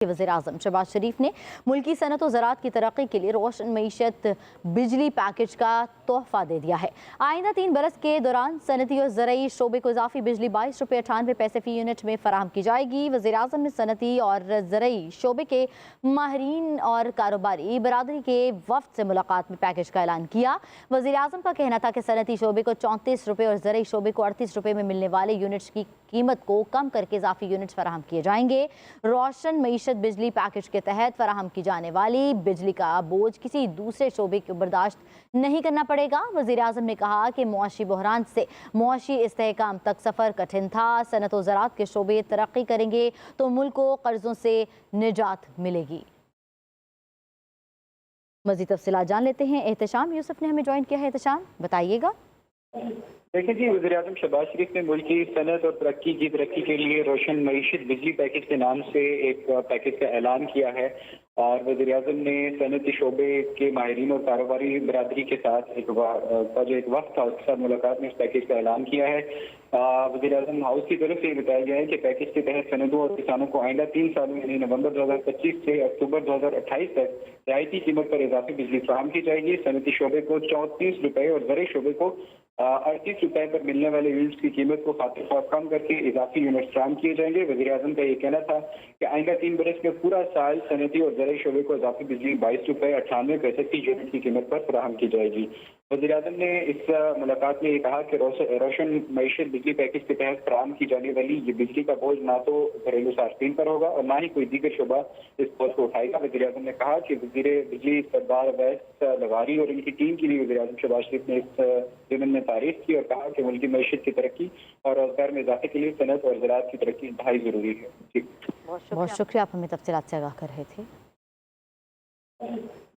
वज़ीर-ए-आज़म शहबाज शरीफ ने मुल्की सनत और ज़राअत की तरक्की के लिए रोशन मईशत बिजली पैकेज का तोहफा दे दिया है। आइंदा 3 बरस के दौरान सनती और ज़रई शोबे को इजाफी बिजली 22 रुपये 98 पैसे फ़ी यूनिट में फराहम की जाएगी। वज़ीर-ए-आज़म ने सनती और ज़रई शोबे के माहिरीन और कारोबारी बरादरी के वफ्द से मुलाकात में पैकेज का ऐलान किया। वज़ीर-ए-आज़म का कहना था कि सनती शोबे को 34 रुपये और ज़रई शोबे को 38 रुपये में मिलने वाले यूनिट्स की कीमत को कम करके इजाफी यूनिट्स फराहम किए जाएंगे। रोशन मईशत बिजली पैकेज के तहत फराहम की जाने वाली बिजली का बोझ किसी दूसरे शोबे को बर्दाश्त नहीं करना पड़ेगा। वज़ीर-ए-आज़म ने कहा कि मुआशी बहरान से मुआशी इस्तेहकाम तक सफ़र कठिन था। सनत और ज़राअत के शोबे तरक्की करेंगे तो मुल्क को कर्जों से निजात मिलेगी। मज़ीद तफ़सीलात जान लेते हैं। एहतशाम यूसुफ ने हमें ज्वाइन किया है। एहतशाम, बताइएगा। देखिए जी, वज़ीर-ए-आज़म शहबाज शरीफ ने मुल्क की सनत और तरक्की के लिए रोशन मईशत बिजली पैकेज के नाम से एक पैकेज का ऐलान किया है। और वज़ीर-ए-आज़म ने सनती शोबे के माहिरीन और कारोबारी बरादरी के साथ एक वक्त था, उसके साथ मुलाकात में इस पैकेज का ऐलान किया है। वज़ीर-ए-आज़म हाउस की तरफ से ये बताया गया है कि पैकेज के तहत सनतों और किसानों को आइंदा 3 सालों यानी नवंबर 2025 से अक्टूबर 2028 तक रियायती कीमत पर इजाफी बिजली फराहम की जाएगी। सनती शोबे को 34 रुपये और ज़रई शोबे को 38 रुपये पर मिलने वाले यूनिट्स की कीमत को खातिर ख्वाह कम करके इजाफी यूनिट फराहम किए जाएंगे। वज़ीर-ए-आज़म का ये कहना था कि आइंदा 3 बरस में पूरा साल सनती और ज़रई शोबे को इजाफी बिजली 22 रुपये 98 पैसे की यूनिट की कीमत पर फराहम की जाएगी। वज़ीर-ए-आज़म ने इस मुलाकात में ये कहा कि रोशन मईशत बिजली पैकेज के तहत फराहम की जाने वाली ये बिजली का बोझ ना तो घरेलू सार्फिन पर होगा और ना ही कोई दीगर शोबा इस बोझ को उठाएगा। वज़ीर-ए-आज़म ने कहा कि वज़ीर बिजली सरदार अवैस लगारी और इनकी टीम के लिए वज़ीर-ए-आज़म शहबाज शरीफ ने इस ज़मीन में तारीफ की और कहा कि मुल्की मईशत की तरक्की और रोजगार में इजाफे के लिए सनत और ज़राअत की तरक्की इंतहाई ज़रूरी है। जी, बहुत शुक्रिया, आप हमें तफसीलात से आगाह कर रहे थे।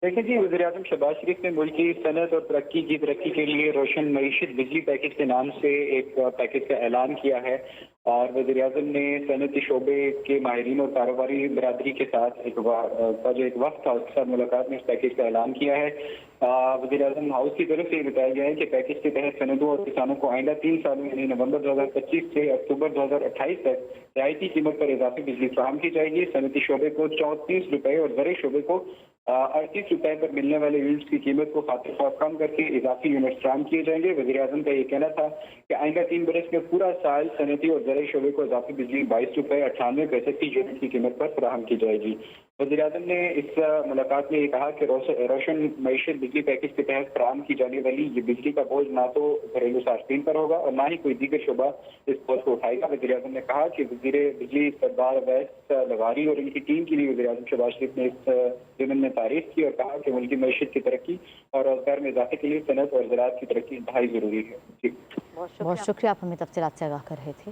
देखिए जी, वज़ीर-ए-आज़म शहबाज शरीफ ने मुल्क की सनत और तरक्की के लिए रोशन मईशत बिजली पैकेज के नाम से एक पैकेज का ऐलान किया है। और वज़ीर-ए-आज़म ने सनती शोबे के माहिरीन और कारोबारी बरादरी के साथ एक वक्त था, उसके साथ मुलाकात में इस पैकेज का ऐलान किया है। वज़ीर-ए-आज़म हाउस की तरफ से ये बताया गया है कि पैकेज के तहत सनतों और किसानों को आइंदा 3 सालों यानी नवंबर 2025 से अक्टूबर 2028 तक रियायती कीमत पर इजाफी बिजली फराहम की जाएगी। सनती शोबे को 34 रुपये और ज़रई शोबे को 38 रुपये पर मिलने वाले यूनिट्स की कीमत को खातिर ख्वाह कम करके इजाफी यूनिट फराहम किए जाएंगे। वज़ीर-ए-आज़म का ये कहना था कि आइंदा 3 बरस में पूरा साल सनती और ज़रई शोबे को इजाफी बिजली 22 रुपये 98 पैसे की यूनिट की कीमत पर फराहम की जाएगी। वज़ीर-ए-आज़म ने इस मुलाकात में ये कहा कि रोशन मईशत बिजली पैकेज के तहत फराहम की जाने वाली ये बिजली का बोझ ना तो घरेलू सार्फिन पर होगा और ना ही कोई दीगर शोबा इस बोझ को उठाएगा। वज़ीर-ए-आज़म ने कहा कि वज़ीर बिजली सरदार अवैस लगारी और इनकी टीम के लिए वज़ीर-ए-आज़म शहबाज शरीफ ने इस ज़मीन में तारीफ की और कहा कि मुल्की मईशत की तरक्की और रोजगार में इजाफे के लिए सनत और ज़राअत की तरक्की इंतहाई ज़रूरी है। जी, बहुत शुक्रिया, आप हमें तफसीलात से आगाह कर रहे थे।